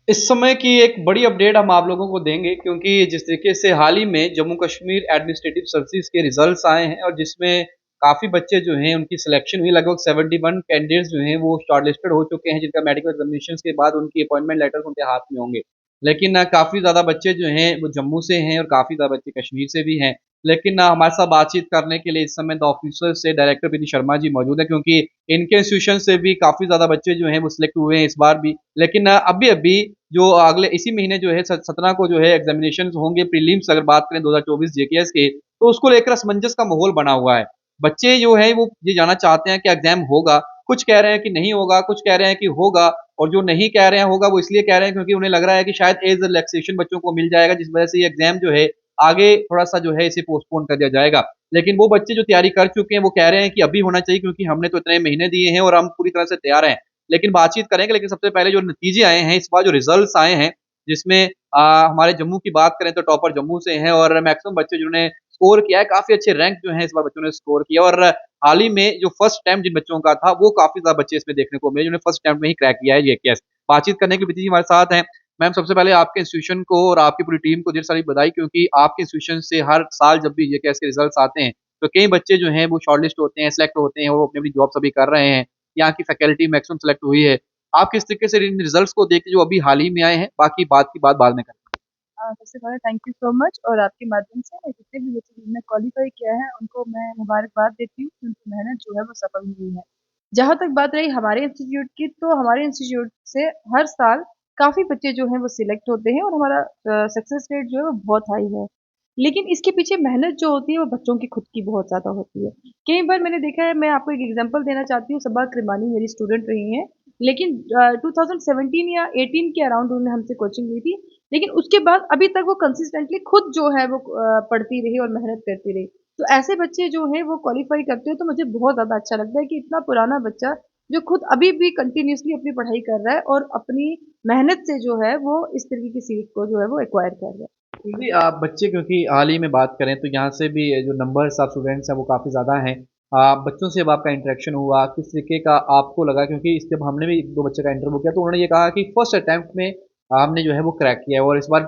इस समय की एक बड़ी अपडेट हम आप लोगों को देंगे क्योंकि जिस तरीके से हाल ही में जम्मू कश्मीर एडमिनिस्ट्रेटिव सर्विसेज के रिजल्ट्स आए हैं और जिसमें काफ़ी बच्चे जो हैं उनकी सिलेक्शन हुई लगभग 71 कैंडिडेट्स जो हैं वो शॉर्टलिस्टेड हो चुके हैं जिनका मेडिकल एग्जामिनेशंस के बाद उनकी अपॉइंटमेंट लेटर्स उनके हाथ में होंगे। लेकिन काफ़ी ज़्यादा बच्चे जो हैं वो जम्मू से हैं और काफ़ी ज़्यादा बच्चे कश्मीर से भी हैं। लेकिन हमारे साथ बातचीत करने के लिए इस समय द ऑफिसर से डायरेक्टर विधि शर्मा जी मौजूद है क्योंकि इनके इंस्टीट्यूशन से भी काफ़ी ज़्यादा बच्चे जो हैं वो सिलेक्ट हुए हैं इस बार भी। लेकिन अभी-अभी जो अगले इसी महीने जो है 17 को जो है एग्ज़ामिनेशंस होंगे प्रीलिम्स अगर बात करें 2024 जेकेएस के, तो उसको लेकर असमंजस का माहौल बना हुआ है। बच्चे जो हैं वो ये जानना चाहते हैं कि एग्ज़ाम होगा, कुछ कह रहे हैं कि नहीं होगा, कुछ कह रहे हैं कि होगा और जो नहीं कह रहे हैं होगा वो इसलिए कह रहे हैं क्योंकि उन्हें लग रहा है कि शायद एज रिलैक्सेशन बच्चों को मिल जाएगा जिस वजह से ये एग्ज़ाम जो है आगे थोड़ा-सा जो है इसे पोस्टपोन कर दिया जाएगा। लेकिन वो बच्चे जो तैयारी कर चुके हैं वो कह रहे हैं कि अभी होना चाहिए क्योंकि हमने तो इतने महीने दिए हैं और हम पूरी तरह से तैयार हैं। लेकिन बातचीत करेंगे लेकिन सबसे पहले जो नतीजे आए हैं, इस बार जो रिज़ल्ट्स आए हैं, जिसमें हमारे जम्मू की बात करें तो टॉपर जम्मू से हैं और मैक्सिमम बच्चे जिन्होंने स्कोर किया है, काफ़ी अच्छे रैंक जो हैं इस बार बच्चों ने स्कोर किया और हाल ही में जो फर्स्ट अटेम्प्ट जिन बच्चों का था, वो काफ़ी ज़्यादा बच्चे इसमें देखने को मिले जिन्होंने फर्स्ट अटेम्प्ट में ही क्रैक किया है जेकेएस। बातचीत करने के लिए विधि जी हमारे साथ हैं। मैम सबसे पहले आपके इंस्टीट्यूशन को और आपकी पूरी टीम को ढेर सारी बधाई क्योंकि आपके इंस्टीट्यूशन से हर साल जब भी जेकेएस के रिज़ल्ट्स आते हैं, तो कई बच्चे जो हैं वो शॉर्टलिस्ट होते हैं, सेलेक्ट होते हैं और वो अपनी-अपनी जॉब्स अभी कर रहे हैं। यहाँ की फैकल्टी मैक्सिमम सेलेक्ट हुई है। आप किस तरीके से इन रिज़ल्ट्स को देखते जो अभी हाल ही में आए हैं, बाकी बात की बात बाद में करेंगे। सबसे पहले थैंक यू सो मच और आपके माध्यम से जितने भी बच्चे जिन्होंने क्वालीफाई किया है उनको मैं मुबारकबाद देती हूँ कि उनकी मेहनत जो है वो सफल हुई है। जहाँ तक बात रही हमारे इंस्टीट्यूट की तो हमारे इंस्टीट्यूट से हर साल काफ़ी बच्चे जो हैं वो सिलेक्ट होते हैं और हमारा सक्सेस रेट जो है वो बहुत हाई है। लेकिन इसके पीछे मेहनत जो होती है वो बच्चों की खुद की बहुत ज़्यादा होती है। कई बार मैंने देखा है मैं आपको एक एग्ज़ाम्पल देना चाहती हूँ सबा कृमानी मेरी स्टूडेंट रही हैं। लेकिन 2017 या 18 के अराउंड उन्होंने हमसे कोचिंग ली थी। लेकिन उसके बाद अभी तक वो कंसिस्टेंटली खुद जो है वो पढ़ती रही और मेहनत करती रही। तो ऐसे बच्चे जो हैं वो क्वालीफ़ाई करते हैं तो मुझे बहुत ज़्यादा अच्छा लगता है कि इतना पुराना बच्चा जो खुद अभी भी कंटिन्यूअसली अपनी पढ़ाई कर रहा है और अपनी मेहनत से जो है वो इस तरीके की सीट को जो है वो एक्वायर कर रहा है। जी, बच्चे क्योंकि हाल ही में बात करें तो यहाँ से भी जो नंबर्स ऑफ स्टूडेंट्स हैं वो काफ़ी ज़्यादा हैं। बच्चों से जब आपका इंटरेक्शन हुआ, किस तरीके का आपको लगा क्योंकि इस जब हमने भी 1-2 बच्चे का इंटरव्यू किया तो उन्होंने ये कहा कि फर्स्ट अटेम्प्ट में हमने जो है वो क्रैक किया है और इस बार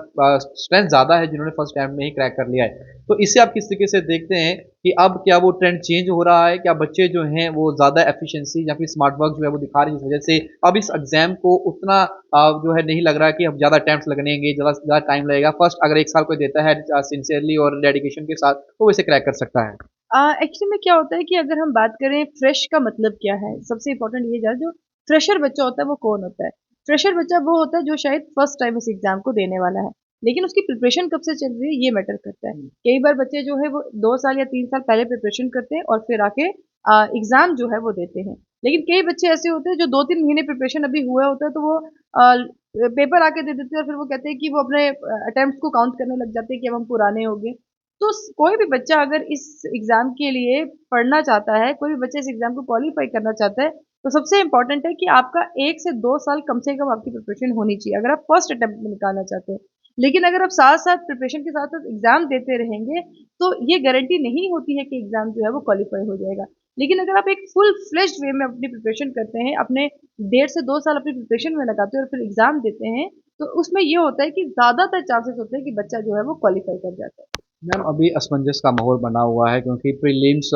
स्ट्रेंथ ज़्यादा है जिन्होंने फर्स्ट अटेम्प्ट में ही क्रैक कर लिया है। तो इससे आप किस तरीके से देखते हैं कि अब क्या वो ट्रेंड चेंज हो रहा है? क्या बच्चे जो हैं वो ज़्यादा एफिशिएंसी या फिर स्मार्ट वर्क जो है वो दिखा रहे हैं जिस वजह से अब इस एग्ज़ाम को उतना जो है नहीं लग रहा है कि अब ज़्यादा अटेम्प्ट्स लगनेंगे, ज़्यादा टाइम लगेगा। फर्स्ट अगर 1 साल कोई देता है सिंसियरली और डेडिकेशन के साथ, तो वो इसे क्रैक कर सकता है। एक्चुअली में क्या होता है कि अगर हम बात करें फ्रेश का मतलब क्या है? सबसे इम्पोर्टेंट ये जो फ्रेशर बच्चा होता है वो कौन होता है? फ्रेशर बच्चा वो होता है जो शायद फर्स्ट टाइम इस एग्ज़ाम को देने वाला है। लेकिन उसकी प्रिपरेशन कब से चल रही है ये मैटर करता है। हुँ। कई बार बच्चे जो है वो 2 साल या 3 साल पहले प्रिपरेशन करते हैं और फिर आके एग्ज़ाम जो है वो देते हैं। लेकिन कई बच्चे ऐसे होते हैं जो 2-3 महीने प्रिपरेशन अभी हुआ होता है तो वो पेपर आके दे देते हैं और फिर वो कहते हैं कि वो अपने अटेम्प्ट्स को काउंट करने लग जाते हैं कि अब हम पुराने हो गए। तो कोई भी बच्चा अगर इस एग्ज़ाम के लिए पढ़ना चाहता है, कोई भी बच्चा इस एग्ज़ाम को क्वालीफ़ाई करना चाहता है, तो सबसे इम्पोर्टेंट है कि आपका 1 से 2 साल कम से कम आपकी प्रिपरेशन होनी चाहिए, अगर आप फर्स्ट अटेम्प्ट में निकालना चाहते हैं। लेकिन अगर आप साथ-साथ प्रिपरेशन के साथ-साथ एग्ज़ाम देते रहेंगे, तो ये गारंटी नहीं होती है कि एग्ज़ाम जो है वो क्वालीफ़ाई हो जाएगा। लेकिन अगर आप एक फुल फ्लेज्ड वे में अपनी प्रिपरेशन करते हैं, अपने 1.5 से 2 साल अपनी प्रिपरेशन में लगाते हैं और फिर एग्ज़ाम देते हैं, तो उसमें ये होता है कि ज़्यादातर चांसेस होते हैं कि बच्चा जो है वो क्वालीफ़ाई कर जाता है। मैम अभी असमंजस का माहौल बना हुआ है क्योंकि प्रीलिम्स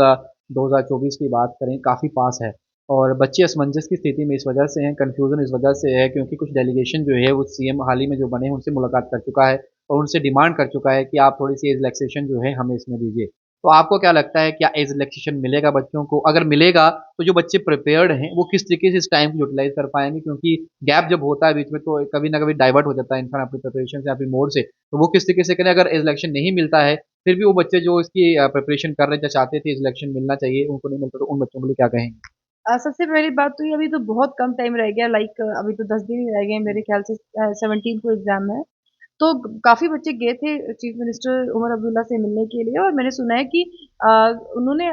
2024 की बात करें काफ़ी पास है और बच्चे असमंजस की स्थिति में इस वजह से हैं, कन्फ्यूज़न इस वजह से है क्योंकि कुछ डेलीगेशन जो है वो सीएम हाल ही में जो बने हैं उनसे मुलाकात कर चुका है और उनसे डिमांड कर चुका है कि आप थोड़ी-सी एज रिलैक्सेशन जो है हमें इसमें दीजिए। तो आपको क्या लगता है क्या एज रिलैक्सेशन मिलेगा बच्चों को? अगर मिलेगा तो जो बच्चे प्रिपेयर्ड हैं वो किस तरीके से इस टाइम को यूटिलाइज़ कर पाएँगे? क्योंकि गैप जब होता है बीच में तो कभी न कभी डाइवर्ट हो जाता है इंसान अपनी प्रिपरेशन से या फिर मोड से। तो वो किस तरीके से करें अगर एज रिलैक्सेशन नहीं मिलता है फिर भी वो बच्चे जो इसकी प्रिपरेशन कर रहे थे, चाहते थे सिलेक्शन मिलना चाहिए, उनको नहीं मिलता तो उन बच्चों के लिए क्या कहेंगे? सबसे पहली बात तो ये अभी तो बहुत कम टाइम रह गया लाइक अभी तो 10 दिन ही रह गए हैं मेरे ख्याल से 17 को एग्ज़ाम है। तो काफ़ी बच्चे गए थे चीफ मिनिस्टर उमर अब्दुल्ला से मिलने के लिए और मैंने सुना है कि अ, उन्होंने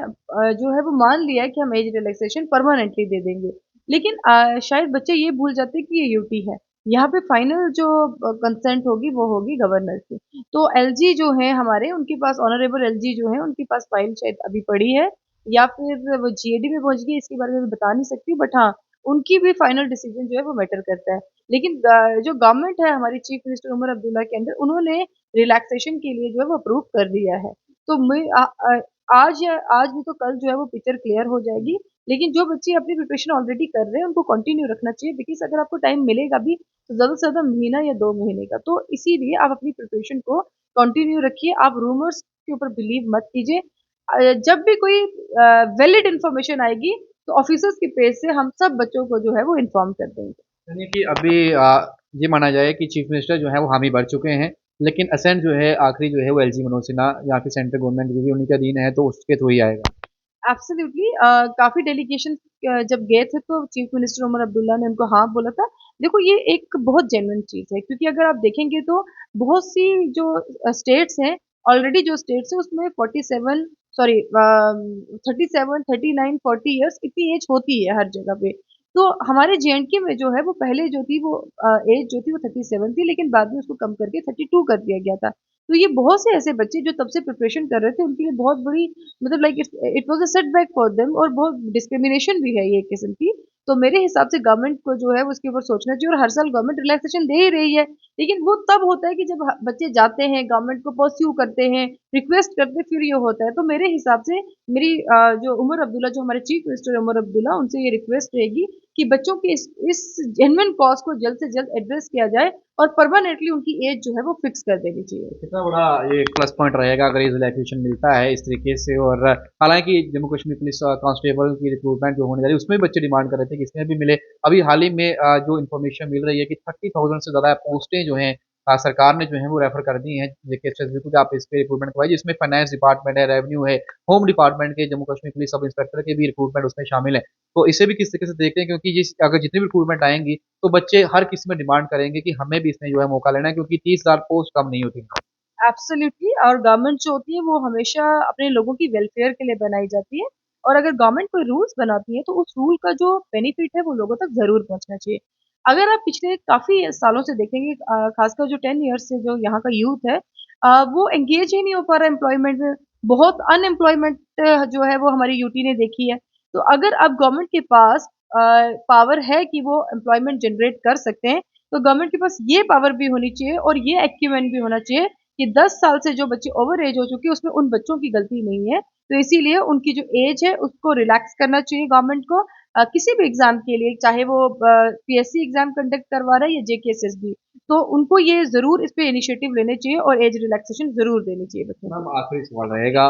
जो है वो मान लिया है कि हम एज रिलैक्सेशन परमानेंटली दे देंगे। लेकिन शायद बच्चे ये भूल जाते हैं कि ये यूटी है। यहाँ पे फाइनल जो कंसेंट होगी वो होगी गवर्नर की। तो एलजी जो हैं हमारे उनके पास ऑनरेबल एलजी जो हैं उनके पास फाइल शायद अभी पड़ी है या फिर वो जीएडी में पहुँच गई इसके बारे में मैं बता नहीं सकती बट हाँ, उनकी भी फाइनल डिसीजन जो है वो मैटर करता है। लेकिन जो गवर्नमेंट है हमारी चीफ मिनिस्टर उमर अब्दुल्ला के अंडर, उन्होंने रिलैक्सेशन के लिए जो है वो अप्रूव कर दिया है। तो आज भी तो कल जो है वो पिक्चर क्लियर हो जाएगी। लेकिन जो बच्चे अपनी प्रिपरेशन ऑलरेडी कर रहे हैं उनको कंटिन्यू रखना चाहिए, बिकॉज़ अगर आपको टाइम मिलेगा भी तो ज़्यादा से ज़्यादा महीना या 2 महीने का। तो इसीलिए आप अपनी प्रिपरेशन को कंटिन्यू रखिए, आप रूमर्स के ऊपर बिलीव मत कीजिए। जब भी कोई वैलिड इन्फॉर्मेशन आएगी तो ऑफिसर्स के पेज से हम सब बच्चों को जो है वो इन्फॉर्म कर देंगे। यानी कि अभी ये माना जाए कि चीफ मिनिस्टर जो है वो हामी भर चुके हैं, लेकिन असेंट जो है आखिरी जो है वो एलजी मनोज सिन्हा या फिर सेंट्रल गवर्नमेंट जो भी उन्हीं का अधीन है तो उसके थ्रू ही आएगा। एब्सोल्युटली काफ़ी डेलीगेशन जब गए थे तो चीफ मिनिस्टर उमर अब्दुल्ला ने उनको हाँ बोला था। देखो ये एक बहुत जेन्युइन चीज़ है, क्योंकि अगर आप देखेंगे तो बहुत सी जो स्टेट्स हैं, ऑलरेडी जो स्टेट्स हैं उसमें 47 सॉरी 37, 39, 40 इयर्स इतनी एज होती है हर जगह पे। तो हमारे जेएंडके में जो है वो पहले जो थी वो एज जो थी वो 37 थी, लेकिन बाद में उसको कम करके 32 कर दिया गया था। तो ये बहुत से ऐसे बच्चे जो तब से प्रिपरेशन कर रहे थे उनके लिए बहुत बड़ी मतलब like it was a setback for them, और बहुत डिस्क्रिमिनेशन भी है ये एक किस्म की। तो मेरे हिसाब से गवर्नमेंट को जो है वो उसके ऊपर सोचना चाहिए, और हर साल गवर्नमेंट रिलैक्सेशन दे ही रही है। लेकिन वो तब होता है कि जब बच्चे जाते हैं गवर्नमेंट को परस्यू करते हैं, रिक्वेस्ट करते हैं, फिर ये होता है। तो मेरे हिसाब से मेरी जो उमर अब्दुल्ला जो हमारे चीफ मिनिस्टर उमर अब्दुल्ला, उनसे ये रिक्वेस्ट रहेगी कि बच्चों के इस जेन्युइन कॉज को जल्द से जल्द एड्रेस किया जाए और परमानेंटली उनकी एज जो है वो फिक्स कर देनी चाहिए। कितना बड़ा ये प्लस पॉइंट रहेगा अगर ये रिलैक्सेशन मिलता है इस तरीके से। और हालांकि जम्मू कश्मीर पुलिस कांस्टेबल की रिक्रूटमेंट जो होने जा रही है उसमें भी बच्चे डिमांड कर रहे थे कि इसमें भी मिले। अभी हाल ही में जो इन्फॉर्मेशन मिल रही है कि 30,000 से ज़्यादा पोस्टें जो हैं सरकार ने जो है वो रेफर कर दी हैं जेके स्पेसिफिक को, आप इस पे रिक्रूटमेंट करवाइए, जिसमें फाइनेंस डिपार्टमेंट है, रेवेन्यू है, होम डिपार्टमेंट के Jammu Kashmir police sub inspector के भी रिक्रूटमेंट उसमें शामिल है। तो इसे भी किस तरीके से देखते हैं, क्योंकि जिस अगर जितनी भी रिक्रूटमेंट आएंगी तो बच्चे हर किसी में डिमांड करेंगे कि हमें भी इसमें जो है मौका लेना है, क्योंकि 30,000 पोस्ट कम नहीं होती। एब्सोल्युटली, और गवर्नमेंट जो होती है वो हमेशा अपने लोगों की वेलफेयर के लिए बनाई जाती है। और अगर गवर्नमेंट कोई रूल्स बनाती है तो उस रूल का जो बेनिफिट है वो लोगों तक ज़रूर पहुँचना चाहिए। अगर आप पिछले काफ़ी सालों से देखेंगे, खासकर जो 10 ईयर्स से जो यहाँ का यूथ है, वो एंगेज ही नहीं हो पा रहा है एम्प्लॉयमेंट में। बहुत अनएम्प्लॉयमेंट जो है वो हमारी यूटी ने देखी है। तो अगर अब गवर्नमेंट के पास पावर है कि वो एम्प्लॉयमेंट जनरेट कर सकते हैं, तो गवर्नमेंट के पास ये पावर भी होनी चाहिए और ये एक्यूमेंट भी होना चाहिए कि 10 साल से जो बच्चे ओवर एज हो चुके हैं उसमें उन बच्चों की गलती नहीं है। तो इसीलिए उनकी जो एज है उसको रिलैक्स करना चाहिए गवर्नमेंट को, किसी भी एग्ज़ाम के लिए, चाहे वो पीएससी एग्ज़ाम कंडक्ट करवा रहा है या जेकेएसएसबी। तो उनको ये ज़रूर इस पे इनिशिएटिव लेने चाहिए और एज रिलैक्सेशन ज़रूर देनी चाहिए बच्चों मैम को। आखिरी सवाल रहेगा,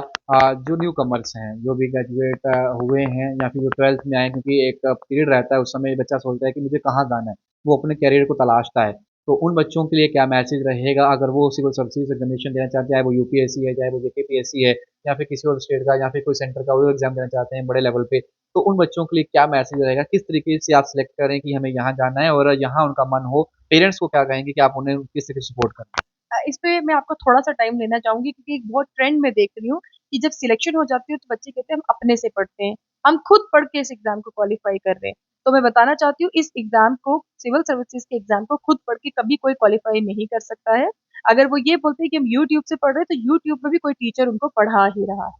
जो न्यू कमर्स हैं जो भी ग्रेजुएट हुए हैं या फिर जो 12th में आए, क्योंकि एक पीरियड रहता है उस समय बच्चा सोचता है कि मुझे कहाँ जाना है, वो अपने करियर को तलाशता है। तो उन बच्चों के लिए क्या मैसेज रहेगा अगर वो सिविल सर्विसेज एग्जामिनेशन देना चाहते हैं, चाहे वो यूपीएससी है, चाहे वो जेकेपीएससी है, या फिर किसी और स्टेट का या फिर कोई सेंटर का वो एग्जाम देना चाहते हैं बड़े लेवल पे, तो उन बच्चों के लिए क्या मैसेज रहेगा, किस तरीके से आप सिलेक्ट करें कि हमें यहाँ जाना है और यहाँ उनका मन हो, पेरेंट्स को क्या कहेंगे कि आप उन्हें किस तरीके से सपोर्ट करें? इस पे मैं आपको थोड़ा-सा टाइम लेना चाहूँगी, क्योंकि एक बहुत ट्रेंड मैं देख रही हूँ कि जब सिलेक्शन हो जाती है तो बच्चे कहते हैं हम अपने से पढ़ते हैं, हम खुद पढ़ के इस एग्ज़ाम को क्वालीफाई कर रहे हैं। तो मैं बताना चाहती हूँ इस एग्ज़ाम को, सिविल सर्विसेज़ के एग्ज़ाम को खुद पढ़ के कभी कोई क्वालीफाई नहीं कर सकता है। अगर वो ये बोलते हैं कि हम यूट्यूब से पढ़ रहे हैं तो यूट्यूब पे भी कोई टीचर उनको पढ़ा ही रहा है।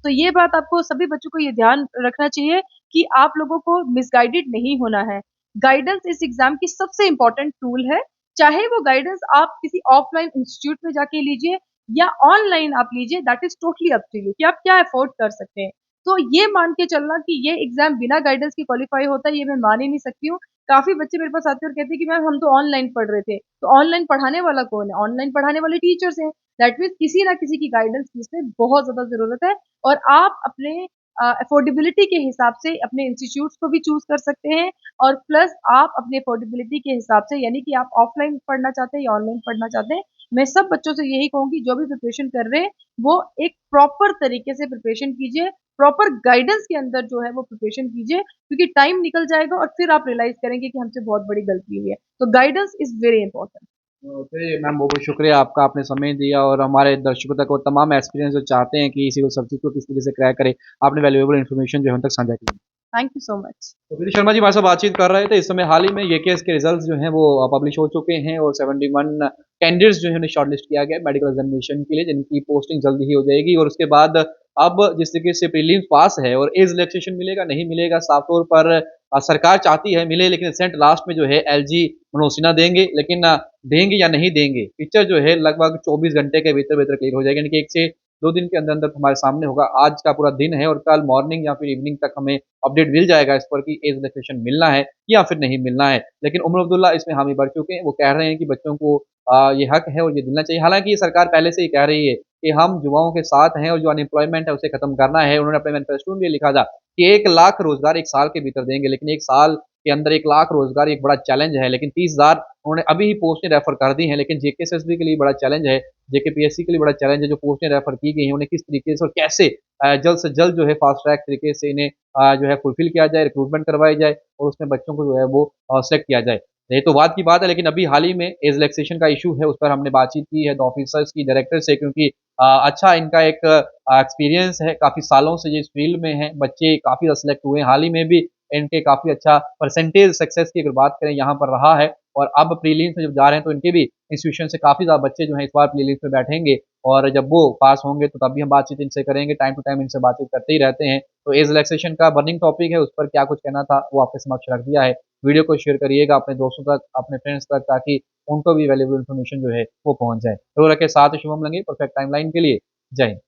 तो ये बात आपको सभी बच्चों को ये ध्यान रखना चाहिए कि आप लोगों को मिसगाइडेड नहीं होना है। गाइडेंस इस एग्ज़ाम की सबसे इम्पोर्टेंट टूल है। चाहे वो गाइडेंस आप किसी ऑफलाइन इंस्टीट्यूट में जाके लीजिए या ऑनलाइन आप लीजिए, that is totally up to you कि आप क्या अफोर्ड कर सकते हैं। तो ये मान के चलना कि ये एग्जाम बिना गाइडेंस के क्वालिफाई होता है, ये मैं मान ही नहीं सकती हूँ। काफी बच्चे मेरे पास आते हैं और कहते हैं कि मैम हम तो ऑनलाइन पढ़ रहे थे। तो ऑनलाइन पढ़ाने वाला कौन है? ऑनलाइन पढ़ाने वाले टीचर्स हैं। दैट मीन्स किसी ना किसी की गाइडेंस की इसमें बहुत ज्यादा जरूरत है। और आप अपने अफोर्डेबिलिटी के हिसाब से अपने इंस्टीट्यूट्स को भी चूज कर सकते हैं। और प्लस आप अपनी अफोर्डेबिलिटी के हिसाब से, यानी कि आप ऑफलाइन पढ़ना चाहते हैं या ऑनलाइन पढ़ना चाहते हैं, मैं सब बच्चों से यही कहूंगी जो भी प्रिपरेशन कर रहे हैं वो एक प्रॉपर तरीके से प्रिपरेशन कीजिए, प्रॉपर गाइडेंस के अंदर जो है वो प्रिपरेशन कीजिए, क्योंकि टाइम निकल जाएगा और फिर आप रियलाइज करेंगे कि हमसे बहुत बड़ी गलती हुई है। तो guidance is very important. Okay ma'am, बहुत बहुत शुक्रिया आपका, आपने समय दिया और हमारे दर्शकों तक वो तमाम एक्सपीरियंस जो चाहते हैं कि सिविल सर्विसेज को किस तरीके से क्रैक करें, आपने वैल्यूएबल इन्फॉर्मेशन जो है उन तक साझा की। Thank you so much. तो विधि शर्मा जी हमारे साथ बातचीत कर रहे थे। इस समय हाल ही में ये केस के रिजल्ट्स जो हैं वो पब्लिश हो चुके हैं और 71 कैंडिडेट्स जो है उन्हें शॉर्टलिस्ट किया गया है मेडिकल एग्जामिनेशन के लिए, जिनकी पोस्टिंग जल्द ही हो जाएगी। और उसके बाद अब जिस तरीके से प्रीलिम्स पास है और एज रिलैक्सेशन मिलेगा नहीं मिलेगा, साफ तौर पर सरकार चाहती है मिले, लेकिन रिसेंट लास्ट में जो है एलजी मनोज सिन्हा देंगे, लेकिन देंगे या नहीं देंगे, पिक्चर जो है लगभग 24 घंटे के भीतर-भीतर क्लियर हो जाएगी, यानी कि 1 से 2 दिन के अंदर-अंदर हमारे सामने होगा। आज का पूरा दिन है और कल मॉर्निंग या फिर इवनिंग तक हमें अपडेट मिल जाएगा इस पर कि एज रिलैक्सेशन मिलना है या फिर नहीं मिलना है। लेकिन उमर अब्दुल्ला इसमें हामी भर चुके हैं, वो कह रहे हैं कि बच्चों को ये हक है और ये मिलना चाहिए। हालाँकि ये सरकार पहले से ही कह रही है कि हम युवाओं के साथ हैं और जो अनएम्प्लॉयमेंट है उसे खत्म करना है। उन्होंने अपने मैनिफेस्टो में ये लिखा था कि 1 लाख रोज़गार 1 साल के भीतर देंगे, लेकिन 1 साल के अंदर 1 लाख रोज़गार एक बड़ा चैलेंज है, लेकिन 30,000 उन्होंने अभी ही पोस्टें रेफर कर दी हैं, लेकिन जेकेएसएसबी के लिए बड़ा चैलेंज है, जेकेपीएससी के लिए बड़ा चैलेंज है, जो पोस्टें रेफर की गई हैं, उन्हें किस तरीके से और कैसे जल्द से जल्द जो है फास्ट ट्रैक तरीके से इन्हें जो है फुलफिल किया जाए, रिक्रूटमेंट करवाई जाए और उसमें बच्चों को जो है वो सेलेक्ट किया जाए। ये तो बाद की बात है, लेकिन अभी हाल ही में एज रिलैक्सेशन का इश्यू है, उस पर हमने बातचीत की है द ऑफिसर्स की, डायरेक्टर से, क्योंकि अच्छा इनका एक एक्सपीरियंस है, काफ़ी सालों से ये इस फील्ड में हैं, बच्चे काफ़ी ज़्यादा सेलेक्ट हुए हैं, हाल ही में भी इनके काफ़ी अच्छा परसेंटेज सक्सेस की अगर बात करें यहाँ पर रहा है और अब प्रीलिम्स में जब जा रहे हैं तो इनके भी इंस्टीट्यूशन से काफ़ी ज़्यादा बच्चे जो हैं इस बार प्रीलिम्स में बैठेंगे और जब वो पास होंगे तो तब भी हम बातचीत इनसे करेंगे, टाइम टू टाइम इनसे बातचीत करते ही रहते हैं। तो एज रिलैक्सेशन का बर्निंग टॉपिक है, उस पर क्या कुछ कहना था वो आपके समक्ष रख दिया है। वीडियो को शेयर करिएगा अपने दोस्तों तक, अपने फ्रेंड्स तक, ताकि उनको भी वैल्यूएबल इन्फॉर्मेशन जो है वो पहुँच जाए। तो रखे साथ ही शुभम लंगे परफेक्ट टाइमलाइन के लिए। जय हिंद।